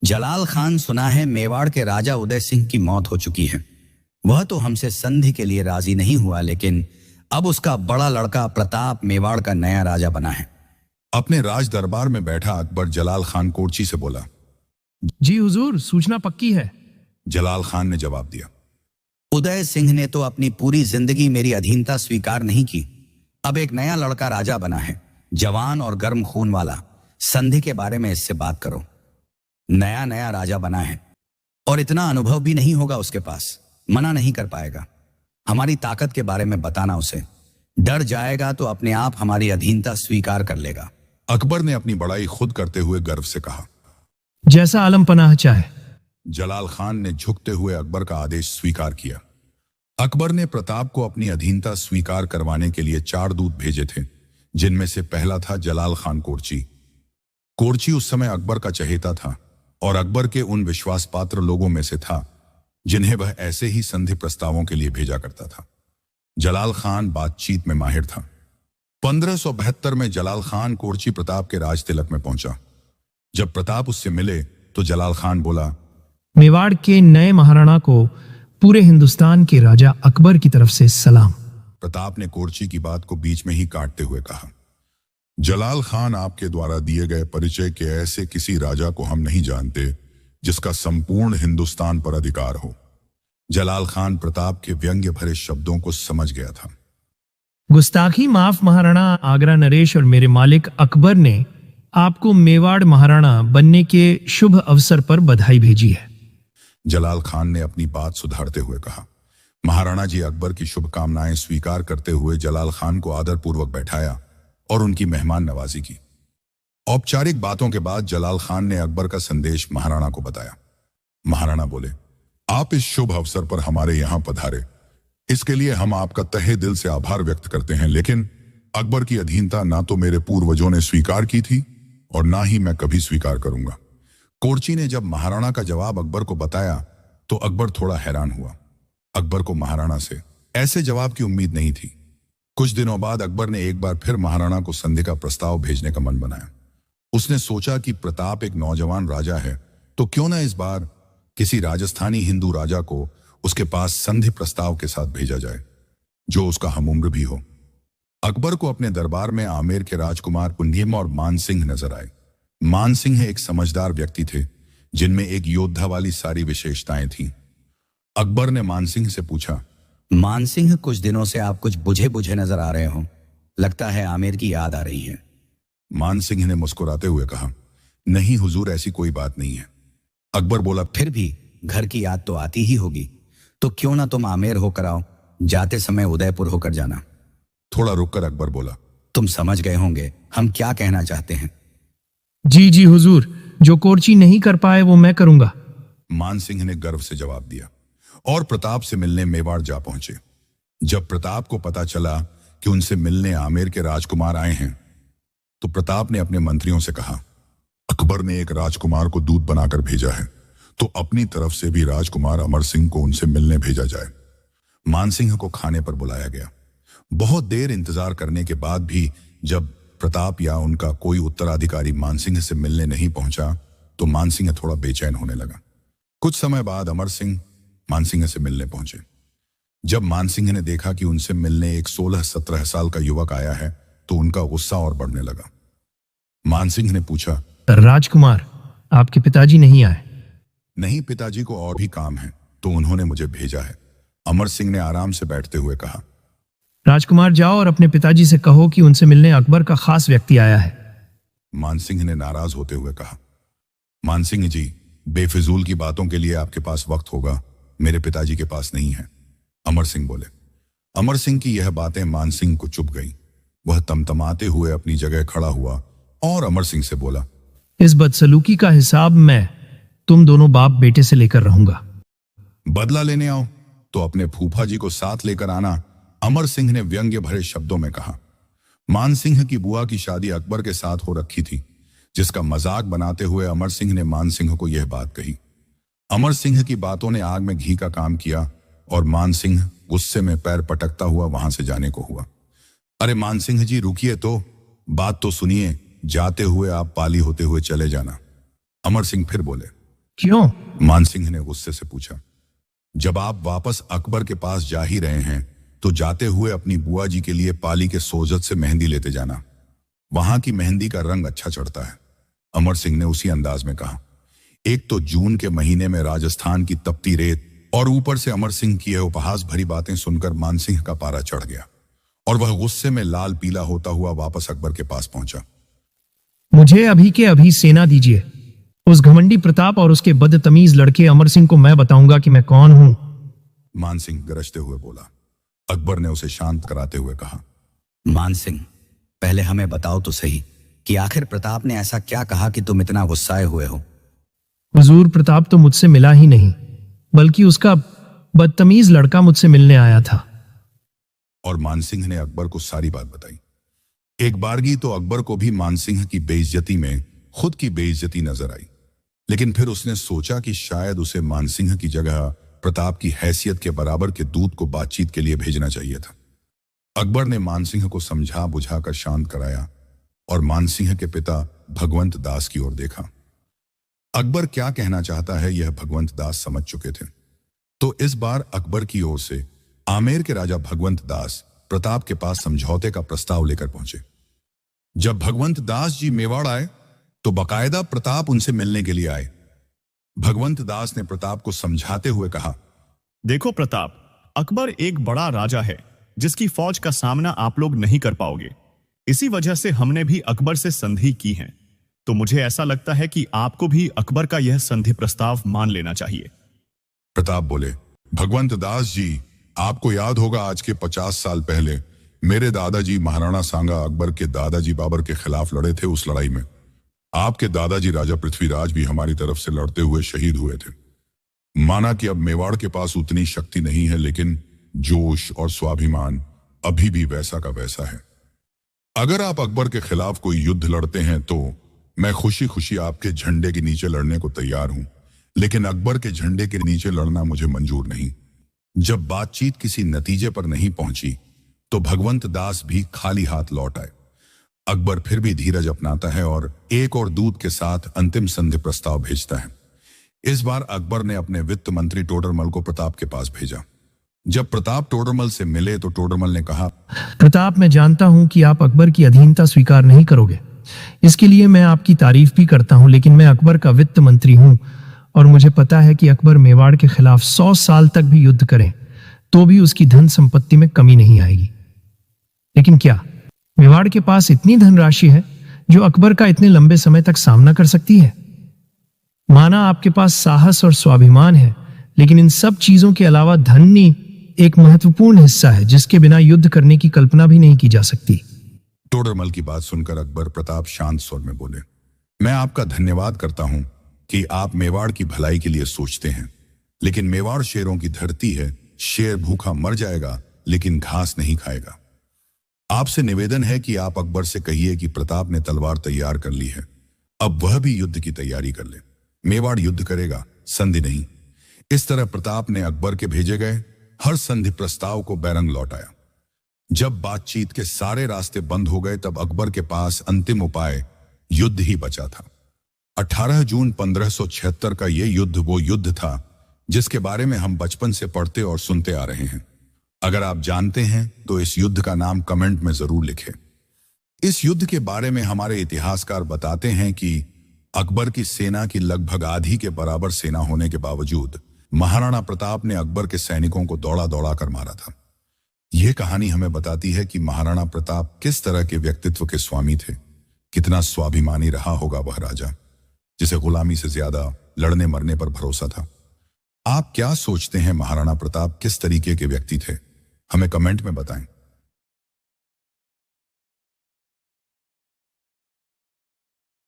जलाल खान सुना है मेवाड़ के राजा उदय सिंह की मौत हो चुकी है। वह तो हमसे संधि के लिए राजी नहीं हुआ, लेकिन अब उसका बड़ा लड़का प्रताप मेवाड़ का नया राजा बना है। अपने राज दरबार में बैठा अकबर जलाल खान कोर्ची से बोला। जी हुजूर, सूचना पक्की है। जलाल खान ने जवाब दिया। उदय सिंह ने तो अपनी पूरी जिंदगी मेरी अधीनता स्वीकार नहीं की। अब एक नया लड़का राजा बना है, जवान और गर्म खून वाला। संधि के बारे में इससे बात करो। नया नया राजा बना है और इतना अनुभव भी नहीं होगा उसके पास, मना नहीं कर पाएगा। हमारी ताकत के बारे में बताना उसे। डर जाएगा तो अपने आप हमारी अधीनता स्वीकार कर लेगा। अकबर ने अपनी बड़ाई खुद करते हुए गर्व से कहा। जैसा आलम पनाह चाहे। जलाल खान ने झुकते हुए अकबर का आदेश स्वीकार किया। अकबर ने प्रताप को अपनी अधीनता स्वीकार करवाने के लिए 4 दूत भेजे थे, जिनमें से पहला था जलाल खान कोर्ची। कोर्ची उस समय अकबर का चहेता था और अकबर के उन विश्वास पात्र लोगों में से था जिन्हें वह ऐसे ही संधि प्रस्तावों के लिए भेजा करता था। जलाल खान बातचीत में माहिर था। 1572 में जलाल खान कोर्ची प्रताप के राज तिलक में पहुंचा। जब प्रताप उससे मिले तो जलाल खान बोला, मेवाड़ के नए महाराणा को पूरे हिंदुस्तान के राजा अकबर की तरफ से सलाम। प्रताप ने कोर्ची की बात को बीच में ही काटते हुए कहा, जलाल खान, आपके द्वारा दिए गए परिचय के ऐसे किसी राजा को हम नहीं जानते जिसका संपूर्ण हिंदुस्तान पर अधिकार हो। जलाल खान प्रताप के व्यंग्य भरे शब्दों को समझ गया था। गुस्ताखी माफ महाराणा आगरा नरेश और मेरे मालिक अकबर ने आपको मेवाड़ महाराणा बनने के शुभ अवसर पर बधाई भेजी है। जलाल खान ने अपनी बात सुधारते हुए कहा। महाराणा जी अकबर की शुभकामनाएं स्वीकार करते हुए जलाल खान को आदरपूर्वक बैठाया और उनकी मेहमान नवाजी की। औपचारिक बातों के बाद जलाल खान ने अकबर का संदेश महाराणा को बताया। महाराणा बोले, आप इस शुभ अवसर पर हमारे यहाँ पधारे, इसके लिए हम आपका तहे दिल से आभार व्यक्त करते हैं, लेकिन अकबर की अधीनता ना तो मेरे पूर्वजों ने स्वीकार की थी और ना ही मैं कभी स्वीकार करूंगा। कोर्ची ने जब महाराणा का जवाब अकबर को बताया तो अकबर थोड़ा हैरान हुआ। अकबर को महाराणा से ऐसे जवाब की उम्मीद नहीं थी। कुछ दिनों बाद अकबर ने एक बार फिर महाराणा को संधि का प्रस्ताव भेजने का मन बनाया। उसने सोचा कि प्रताप एक नौजवान राजा है, तो क्यों ना इस बार किसी राजस्थानी हिंदू राजा को उसके पास संधि प्रस्ताव के साथ भेजा जाए, जो उसका हमउम्र भी हो। अकबर को अपने दरबार में आमेर के राजकुमार पुंडीम और मानसिंह नजर आए। मानसिंह एक समझदार व्यक्ति थे, जिनमें एक योद्धा वाली सारी विशेषताएं थीं। अकबर ने मानसिंह से पूछा, मानसिंह, कुछ दिनों से आप कुछ बुझे बुझे नजर आ रहे हो। लगता है आमेर की याद आ रही है। मानसिंह ने मुस्कुराते हुए कहा, नहीं हुजूर, ऐसी कोई बात नहीं है। अकबर बोला, फिर भी घर की याद तो आती ही होगी, तो क्यों ना तुम आमेर होकर आओ। जाते समय उदयपुर होकर जाना। थोड़ा रुककर अकबर बोला, तुम समझ गए होंगे हम क्या कहना चाहते हैं। जी जी हुजूर, जो कोर्ची नहीं कर पाए वो मैं करूंगा। मानसिंह ने गर्व से जवाब दिया और प्रताप से मिलने मेवाड़ जा पहुंचे। जब प्रताप को पता चला कि उनसे मिलने आमेर के राजकुमार आए हैं, तो प्रताप ने अपने मंत्रियों से कहा, अकबर ने एक राजकुमार को दूत बनाकर भेजा है, तो अपनी तरफ से भी राजकुमार अमर सिंह को उनसे मिलने भेजा जाए। मानसिंह को खाने पर बुलाया गया। बहुत देर इंतजार करने के बाद भी जब प्रताप या उनका कोई उत्तराधिकारी मानसिंह से मिलने नहीं पहुंचा, तो मानसिंह थोड़ा बेचैन होने लगा। कुछ समय बाद अमर सिंह मानसिंह से मिलने पहुंचे। जब मानसिंह ने देखा कि उनसे मिलने एक 16-17 साल का युवक आया है, तो उनका गुस्सा और बढ़ने लगा। मानसिंह ने पूछा, राजकुमार, आपके पिताजी नहीं आए? नहीं, पिताजी को और भी काम है, तो उन्होंने मुझे भेजा है। अमर सिंह ने आराम से बैठते हुए कहा। राजकुमार, जाओ और अपने पिताजी से कहो कि उनसे मिलने अकबर का खास व्यक्ति आया है। मानसिंह ने नाराज होते हुए कहा, मानसिंह जी, बेफिजूल की बातों के लिए आपके पास वक्त होगा, मेरे पिताजी के पास नहीं है। अमर सिंह बोले। अमर सिंह की यह बातें मानसिंह को चुभ गई। वह तमतमाते हुए अपनी जगह खड़ा हुआ और अमर सिंह से बोला, इस बदसलूकी का हिसाब मैं तुम दोनों बाप बेटे से लेकर रहूंगा। बदला लेने आओ तो अपने फूफा जी को साथ लेकर आना, अमर सिंह ने व्यंग्य भरे शब्दों में कहा। मानसिंह की बुआ की शादी अकबर के साथ हो रखी थी, जिसका मजाक बनाते हुए अमर सिंह ने मानसिंह को यह बात कही। अमर सिंह की बातों ने आग में घी का काम किया और मानसिंह गुस्से में पैर पटकता हुआ वहां से जाने को हुआ। अरे मानसिंह जी, रुकिए तो, बात तो सुनिए, जाते हुए आप पाली होते हुए चले जाना। अमर सिंह फिर बोले, क्यों? मानसिंह ने गुस्से से पूछा। जब आप वापस अकबर के पास जा ही रहे हैं तो जाते हुए अपनी बुआ जी के लिए पाली के सोजत से मेहंदी लेते जाना, वहां की मेहंदी का रंग अच्छा चढ़ता है, अमर सिंह ने उसी अंदाज में कहा। एक तो जून के महीने में राजस्थान की तपती रेत और ऊपर से अमर सिंह की यह उपहास भरी बातें सुनकर मानसिंह का पारा चढ़ गया और वह गुस्से में लाल पीला होता हुआ वापस अकबर के पास पहुंचा। मुझे अभी के अभी सेना दीजिए। उस घमंडी प्रताप और उसके बदतमीज लड़के अमर सिंह को मैं बताऊंगा कि मैं कौन हूं। मानसिंह गरजते हुए बोला। अकबर ने उसे शांत कराते हुए कहा, मानसिंह, पहले हमें बताओ तो सही कि आखिर प्रताप ने ऐसा क्या कहा कि तुम इतना गुस्साए हुए हो? हुजूर, प्रताप तो मुझसे मिला ही नहीं, बल्कि उसका बदतमीज लड़का मुझसे मिलने आया था। और मानसिंह ने अकबर को सारी बात बताई। एक बारगी तो अकबर को भी मानसिंह की बेइज्जती में खुद की बेइज्जती नजर आई, लेकिन फिर उसने सोचा कि शायद उसे मानसिंह की जगह प्रताप की हैसियत के बराबर के दूत को बातचीत के लिए भेजना चाहिए था। अकबर ने मानसिंह को समझा बुझाकर शांत कराया और मानसिंह के पिता भगवंत दास की ओर देखा। अकबर क्या कहना चाहता है यह भगवंत दास समझ चुके थे, तो इस बार अकबर की ओर से आमेर के राजा भगवंत दास प्रताप के पास समझौते का प्रस्ताव लेकर पहुंचे। जब भगवंत दास जी मेवाड़ आए तो बकायदा प्रताप उनसे मिलने के लिए आए। भगवंत दास ने प्रताप को समझाते हुए कहा, देखो प्रताप, अकबर एक बड़ा राजा है जिसकी फौज का सामना आप लोग नहीं कर पाओगे। इसी वजह से हमने भी अकबर से संधि की है, तो मुझे ऐसा लगता है कि आपको भी अकबर का यह संधि प्रस्ताव मान लेना चाहिए। प्रताप बोले, भगवंत दास जी, आपको याद होगा आज के 50 साल पहले मेरे दादाजी महाराणा सांगा अकबर के दादाजी बाबर के खिलाफ लड़े थे। उस लड़ाई में आपके दादाजी राजा पृथ्वीराज भी हमारी तरफ से लड़ते हुए शहीद हुए थे। माना कि अब मेवाड़ के पास उतनी शक्ति नहीं है, लेकिन जोश और स्वाभिमान अभी भी वैसा का वैसा है। अगर आप अकबर के खिलाफ कोई युद्ध लड़ते हैं तो मैं खुशी खुशी आपके झंडे के नीचे लड़ने को तैयार हूं, लेकिन अकबर के झंडे के नीचे लड़ना मुझे मंजूर नहीं। जब बातचीत किसी नतीजे पर नहीं पहुंची तो भगवंत दास भी खाली हाथ लौट आए। अकबर फिर भी धीरज अपनाता है और एक और दूत के साथ अंतिम संधि प्रस्ताव भेजता है। इस बार अकबर ने अपने वित्त मंत्री टोडरमल को प्रताप के पास भेजा। जब प्रताप टोडरमल से मिले तो टोडरमल ने कहा, प्रताप, मैं जानता हूं कि आप अकबर की अधीनता स्वीकार नहीं करोगे, इसके लिए मैं आपकी तारीफ भी करता हूं, लेकिन मैं अकबर का वित्त मंत्री हूं और मुझे पता है कि अकबर मेवाड़ के खिलाफ 100 साल तक भी युद्ध करें तो भी उसकी धन संपत्ति में कमी नहीं आएगी। लेकिन क्या मेवाड़ के पास इतनी धनराशि है जो अकबर का इतने लंबे समय तक सामना कर सकती है? माना आपके पास साहस और स्वाभिमान है, लेकिन इन सब चीजों के अलावा धनी एक महत्वपूर्ण हिस्सा है जिसके बिना युद्ध करने की कल्पना भी नहीं की जा सकती। टोडरमल की बात सुनकर अकबर प्रताप शांत स्वर में बोले, मैं आपका धन्यवाद करता हूं कि आप मेवाड़ की भलाई के लिए सोचते हैं, लेकिन मेवाड़ शेरों की धरती है। शेर भूखा मर जाएगा लेकिन घास नहीं खाएगा। आपसे निवेदन है कि आप अकबर से कहिए कि प्रताप ने तलवार तैयार कर ली है, अब वह भी युद्ध की तैयारी कर ले। मेवाड़ युद्ध करेगा, संधि नहीं। इस तरह प्रताप ने अकबर के भेजे गए हर संधि प्रस्ताव को बैरंग लौटाया। जब बातचीत के सारे रास्ते बंद हो गए तब अकबर के पास अंतिम उपाय युद्ध ही बचा था। 18 जून 1576 का यह युद्ध वो युद्ध था जिसके बारे में हम बचपन से पढ़ते और सुनते आ रहे हैं। अगर आप जानते हैं तो इस युद्ध का नाम कमेंट में जरूर लिखें। इस युद्ध के बारे में हमारे इतिहासकार बताते हैं कि अकबर की सेना की लगभग आधी के बराबर सेना होने के बावजूद महाराणा प्रताप ने अकबर के सैनिकों को दौड़ा दौड़ा कर मारा था। यह कहानी हमें बताती है कि महाराणा प्रताप किस तरह के व्यक्तित्व के स्वामी थे। कितना स्वाभिमानी रहा होगा वह राजा जिसे गुलामी से ज्यादा लड़ने मरने पर भरोसा था। आप क्या सोचते हैं, महाराणा प्रताप किस तरीके के व्यक्ति थे? हमें कमेंट में बताएं।